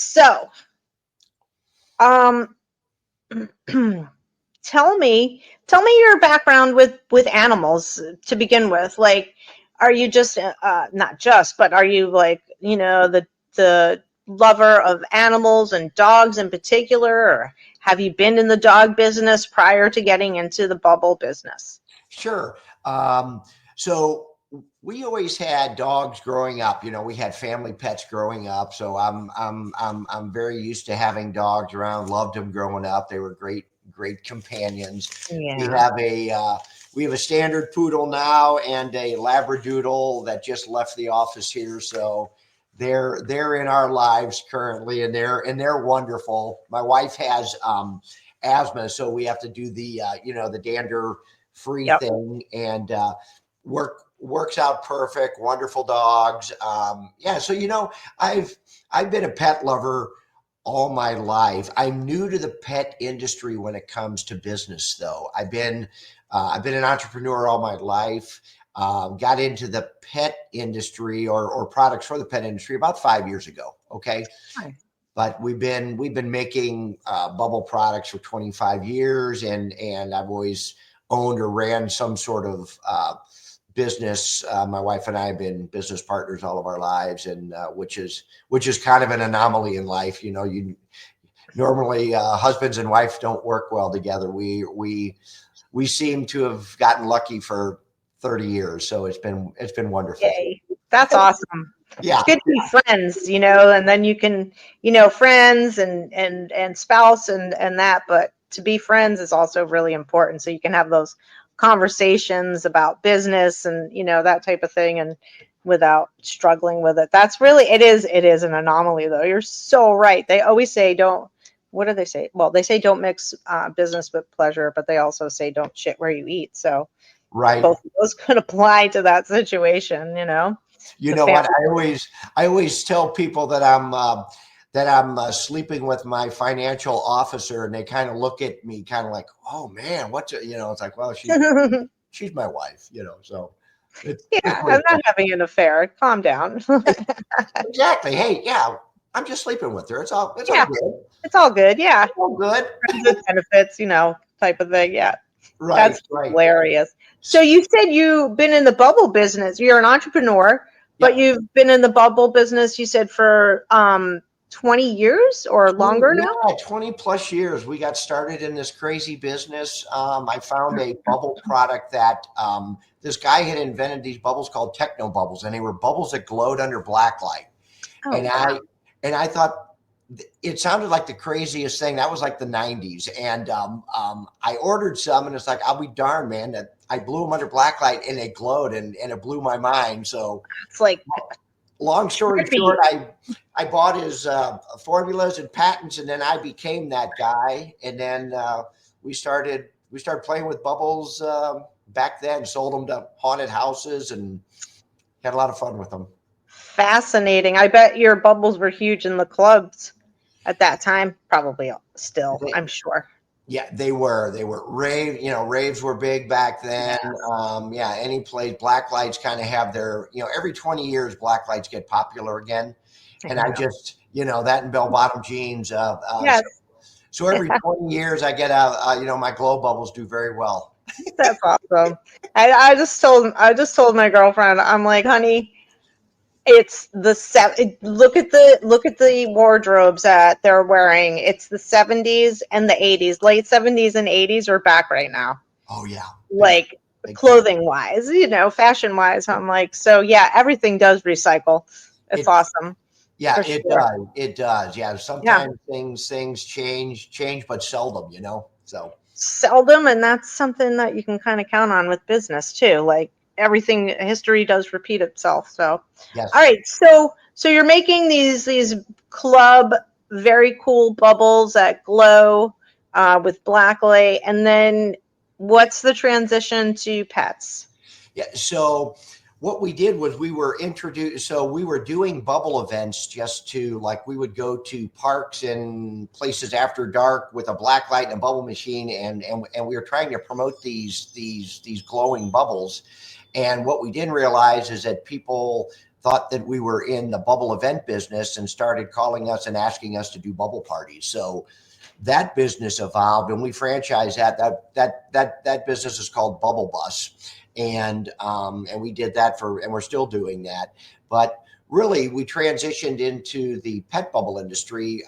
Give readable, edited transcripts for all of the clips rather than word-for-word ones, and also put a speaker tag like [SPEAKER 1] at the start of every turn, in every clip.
[SPEAKER 1] So, um, tell me your background with animals to begin with. Like, are you just not just, but are you like, the lover of animals and dogs in particular, or have you been in the dog business prior to getting into the bubble business?
[SPEAKER 2] Sure. So we always had dogs growing up. We had family pets growing up. So I'm very used to having dogs around. Loved them growing up. They were great companions. We
[SPEAKER 1] Yeah.
[SPEAKER 2] have a standard poodle now and a labradoodle that just left the office here. So they're in our lives currently, and they're wonderful. My wife has asthma, so we have to do the dander free
[SPEAKER 1] Yep.
[SPEAKER 2] thing, and works out perfect. Wonderful dogs. Yeah, so I've been a pet lover all my life. I'm new to the pet industry when it comes to business, though. I've been an entrepreneur all my life. Got into the pet industry or products for the pet industry about 5 years ago. Okay,
[SPEAKER 1] Nice.
[SPEAKER 2] but we've been making bubble products for 25 years, and I've always owned or ran some sort of business. My wife and I have been business partners all of our lives, and which is kind of an anomaly in life. You normally husbands and wife don't work well together. We seem to have gotten lucky for 30 years, so it's been wonderful.
[SPEAKER 1] Yay. That's awesome. It's
[SPEAKER 2] Yeah,
[SPEAKER 1] good to be friends, and then you can, friends and spouse and that, but to be friends is also really important. So you can have those conversations about business and, that type of thing and without struggling with it. It is an anomaly though. You're so right. They always say what do they say? Well, they say don't mix business with pleasure, but they also say don't shit where you eat. So
[SPEAKER 2] right.
[SPEAKER 1] both of those could apply to that situation,
[SPEAKER 2] You
[SPEAKER 1] the
[SPEAKER 2] know
[SPEAKER 1] family.
[SPEAKER 2] what? I always tell people that I'm sleeping with my financial officer, and they kind of look at me, kind of like, "Oh man, It's like, well, she's my wife, So it's
[SPEAKER 1] Yeah,
[SPEAKER 2] what
[SPEAKER 1] I'm
[SPEAKER 2] it
[SPEAKER 1] not
[SPEAKER 2] is.
[SPEAKER 1] having an affair. Calm down.
[SPEAKER 2] Exactly. Hey, yeah, I'm just sleeping with her. It's all
[SPEAKER 1] Yeah,
[SPEAKER 2] good.
[SPEAKER 1] it's all good. Yeah,
[SPEAKER 2] It's all good.
[SPEAKER 1] friends with benefits, type of thing. Yeah,
[SPEAKER 2] Right.
[SPEAKER 1] that's
[SPEAKER 2] Right.
[SPEAKER 1] hilarious. So you said you've been in the bubble business. You're an entrepreneur, but
[SPEAKER 2] Yep.
[SPEAKER 1] you've been in the bubble business. You said for 20 years or
[SPEAKER 2] 20,
[SPEAKER 1] longer now.
[SPEAKER 2] yeah, 20 plus years. We got started in this crazy business. I found a bubble product that this guy had invented these bubbles called techno bubbles, and they were bubbles that glowed under black light.
[SPEAKER 1] Oh
[SPEAKER 2] And
[SPEAKER 1] wow.
[SPEAKER 2] I thought it sounded like the craziest thing. That was like the 90s. And I ordered some, and it's like, I'll be darned, man, that I blew them under black light and they glowed, and it blew my mind. So
[SPEAKER 1] It's like
[SPEAKER 2] long story
[SPEAKER 1] trippy.
[SPEAKER 2] short, I bought his formulas and patents, and then I became that guy. And then we started playing with bubbles back then. Sold them to haunted houses and had a lot of fun with them.
[SPEAKER 1] Fascinating. I bet your bubbles were huge in the clubs at that time. Probably still,
[SPEAKER 2] They,
[SPEAKER 1] I'm sure.
[SPEAKER 2] yeah, they were raves were big back then.
[SPEAKER 1] Yes.
[SPEAKER 2] Yeah, any place black lights kind of have their every 20 years black lights get popular again,
[SPEAKER 1] I
[SPEAKER 2] and I
[SPEAKER 1] know.
[SPEAKER 2] just that and bell bottom jeans.
[SPEAKER 1] Yes,
[SPEAKER 2] So every 20 years, I get my glow bubbles do very well.
[SPEAKER 1] that's awesome. I just told my girlfriend, I'm like, honey, it's the look at the wardrobes that they're wearing. It's the 70s and the 80s. Late 70s and 80s are back right now.
[SPEAKER 2] Oh yeah, big
[SPEAKER 1] Like
[SPEAKER 2] big time.
[SPEAKER 1] clothing wise, fashion wise. I'm like, so yeah, everything does recycle. It's
[SPEAKER 2] It
[SPEAKER 1] awesome
[SPEAKER 2] Yeah,
[SPEAKER 1] for
[SPEAKER 2] it
[SPEAKER 1] sure.
[SPEAKER 2] does. It does. Yeah,
[SPEAKER 1] Yeah.
[SPEAKER 2] sometimes things change, but seldom. So
[SPEAKER 1] Seldom, and that's something that you can kind of count on with business too. Like everything, history does repeat itself. So all
[SPEAKER 2] yes.
[SPEAKER 1] right, so you're making these club very cool bubbles that glow with black light, and then what's the transition to pets?
[SPEAKER 2] Yeah. So what we did was we were introduced. So we were doing bubble events just to like we would go to parks and places after dark with a black light and a bubble machine, and we were trying to promote these glowing bubbles. And what we didn't realize is that people thought that we were in the bubble event business and started calling us and asking us to do bubble parties. So that business evolved, and we franchised that business is called Bubble Bus, and we did that and we're still doing that. But really, we transitioned into the pet bubble industry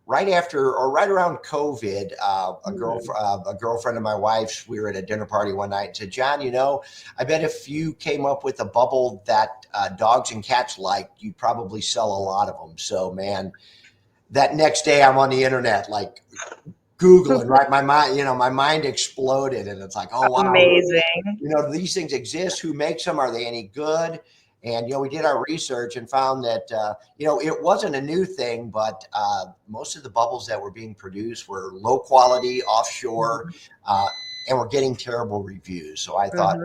[SPEAKER 2] right after or right around COVID. A girlfriend of my wife's, we were at a dinner party one night and said, John, I bet if you came up with a bubble that dogs and cats like, you'd probably sell a lot of them. So, man, that next day I'm on the internet, like Googling, right? My mind exploded, and it's like, oh, wow.
[SPEAKER 1] Amazing.
[SPEAKER 2] These things exist. Who makes them? Are they any good? And, we did our research and found that, it wasn't a new thing, but most of the bubbles that were being produced were low quality, offshore, and were getting terrible reviews. So I thought,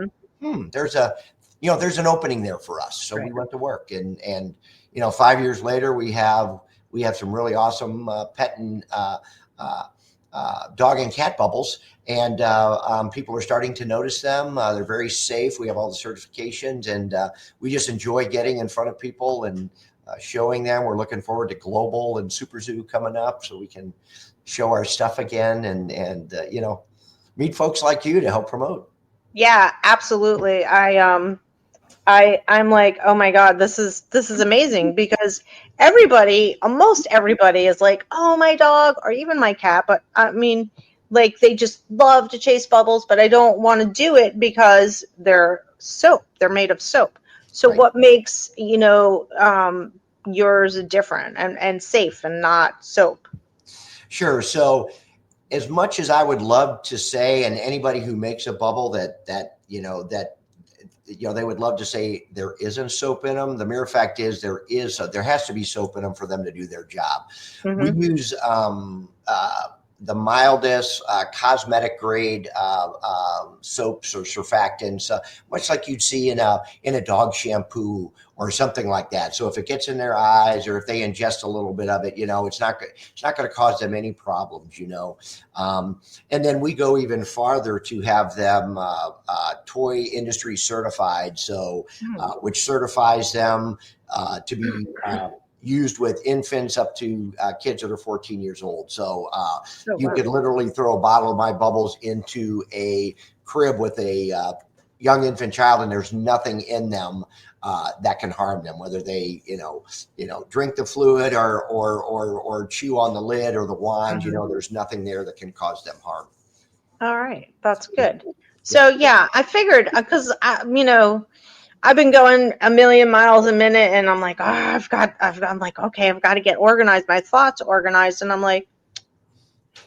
[SPEAKER 2] there's an opening there for us. So we went to work, and 5 years later, we have some really awesome pet and dog and cat bubbles, and people are starting to notice them. They're very safe. We have all the certifications, and we just enjoy getting in front of people and showing them. We're looking forward to Global and Super Zoo coming up, so we can show our stuff again and meet folks like you to help promote.
[SPEAKER 1] Yeah, absolutely. I'm like, oh my God, this is amazing, because almost everybody is like, oh, my dog or even my cat. But I mean, like, they just love to chase bubbles, but I don't want to do it because they're soap. They're made of soap. So what makes, yours different and safe and not soap?
[SPEAKER 2] Sure. So as much as I would love to say, and anybody who makes a bubble that they would love to say there isn't soap in them, the mere fact is there has to be soap in them for them to do their job. We use the mildest cosmetic grade soaps or surfactants, much like you'd see in a dog shampoo or something like that. So if it gets in their eyes or if they ingest a little bit of it, it's not going to cause them any problems, And then we go even farther to have them toy industry certified, so which certifies them to be used with infants up to kids that are 14 years old. So you could literally throw a bottle of my bubbles into a crib with a young infant child, and there's nothing in them that can harm them, whether they, drink the fluid or chew on the lid or the wand. There's nothing there that can cause them harm.
[SPEAKER 1] All right, that's good. So yeah, I figured, because I've been going a million miles a minute, and I'm like, I'm like, okay, I've got to get organized, my thoughts organized. And I'm like,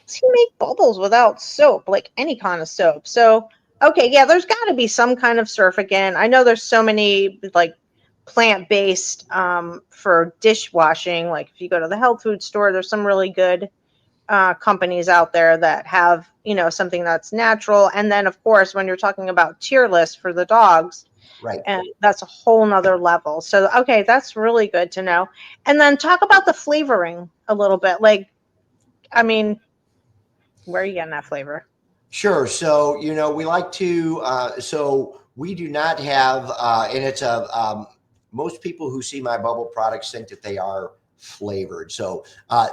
[SPEAKER 1] does he make bubbles without soap, like any kind of soap? So, okay, yeah, there's got to be some kind of surf again. I know there's so many like plant-based for dishwashing. Like if you go to the health food store, there's some really good companies out there that have, something that's natural. And then of course, when you're talking about tier list for the dogs,
[SPEAKER 2] right,
[SPEAKER 1] and that's a whole nother level. So, okay, that's really good to know. And then talk about the flavoring a little bit. Like, I mean, where are you getting that flavor?
[SPEAKER 2] Sure. So, we like to, so we do not have, and it's most people who see my bubble products think that they are flavored. So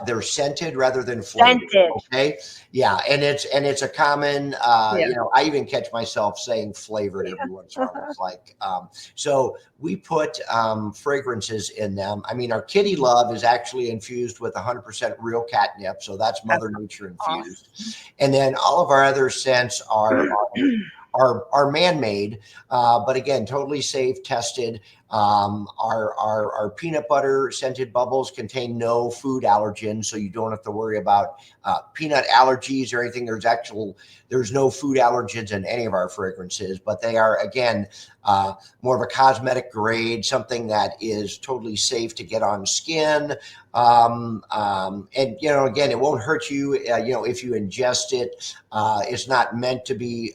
[SPEAKER 2] they're scented rather than flavored.
[SPEAKER 1] Scented.
[SPEAKER 2] Okay. Yeah. And it's a common, I even catch myself saying flavored every once in a while. It's like, so we put fragrances in them. I mean, our Kitty Love is actually infused with 100% real catnip. So that's Mother Nature infused. Awesome. And then all of our other scents are man-made, but again, totally safe, tested. Our peanut butter scented bubbles contain no food allergens, so you don't have to worry about peanut allergies or anything. There's no food allergens in any of our fragrances, but they are, again, more of a cosmetic grade, something that is totally safe to get on skin. And, again, it won't hurt you, if you ingest it. It's not meant to be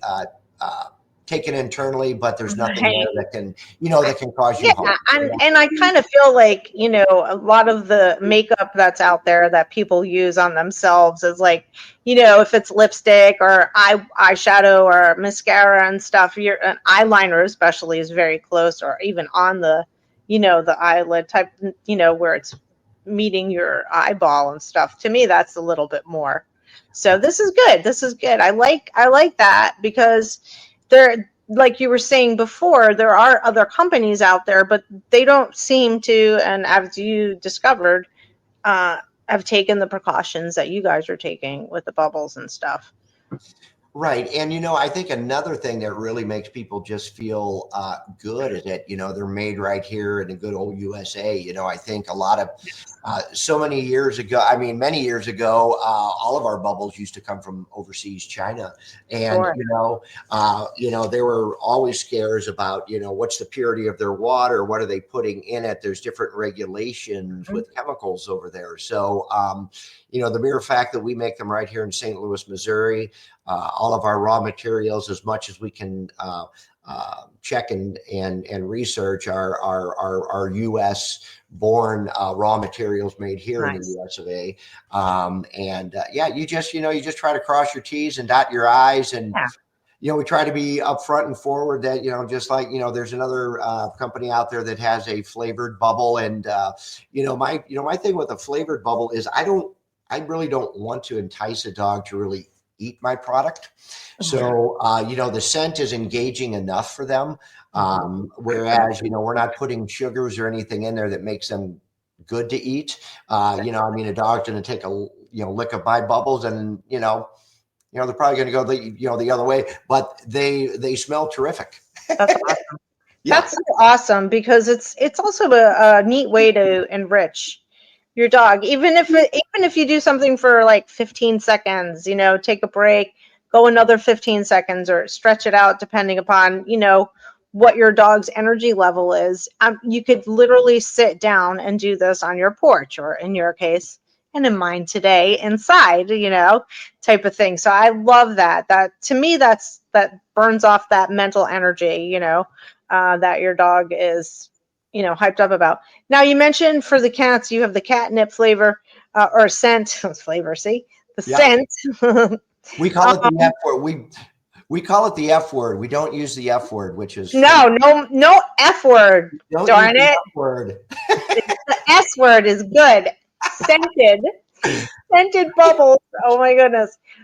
[SPEAKER 2] taken internally, but there's nothing there that can, that can cause you harm.
[SPEAKER 1] And I kind of feel like, a lot of the makeup that's out there that people use on themselves is like, if it's lipstick or eyeshadow or mascara and stuff, an eyeliner especially is very close, or even on the, the eyelid type, where it's meeting your eyeball and stuff. To me, that's a little bit more. So this is good. This is good. I like that, because there, like you were saying before, there are other companies out there, but they don't seem to, and as you discovered, have taken the precautions that you guys are taking with the bubbles and stuff.
[SPEAKER 2] Right. And, I think another thing that really makes people just feel good is that, they're made right here in the good old USA. I think a lot of so many years ago, many years ago, all of our bubbles used to come from overseas China. And,
[SPEAKER 1] Sure.
[SPEAKER 2] there were always scares about, what's the purity of their water? What are they putting in it? There's different regulations with chemicals over there. So, the mere fact that we make them right here in St. Louis, Missouri, all of our raw materials, as much as we can check and research, our U.S. born raw materials made here in the U.S. of A. You just try to cross your T's and dot your I's, and we try to be upfront and forward that, just like, there's another company out there that has a flavored bubble. And, my thing with a flavored bubble is I really don't want to entice a dog to really eat my product. So, the scent is engaging enough for them. Whereas, we're not putting sugars or anything in there that makes them good to eat. A dog's going to take a, lick of my bubbles, and, they're probably going to go the other way, but they smell terrific.
[SPEAKER 1] That's awesome. That's so awesome, because it's also a neat way to enrich your dog. Even if you do something for like 15 seconds, take a break, go another 15 seconds, or stretch it out depending upon, what your dog's energy level is. You could literally sit down and do this on your porch, or in your case, and in mine today, inside, type of thing. So I love that. That, to me, that burns off that mental energy, that your dog is, hyped up about. Now, you mentioned for the cats, you have the catnip flavor, or scent flavor. See the scent.
[SPEAKER 2] We call it the F word. We call it the F word. We don't use the F word, which is
[SPEAKER 1] no F word. Darn it. F
[SPEAKER 2] word.
[SPEAKER 1] The S word is good. Scented bubbles. Oh my goodness.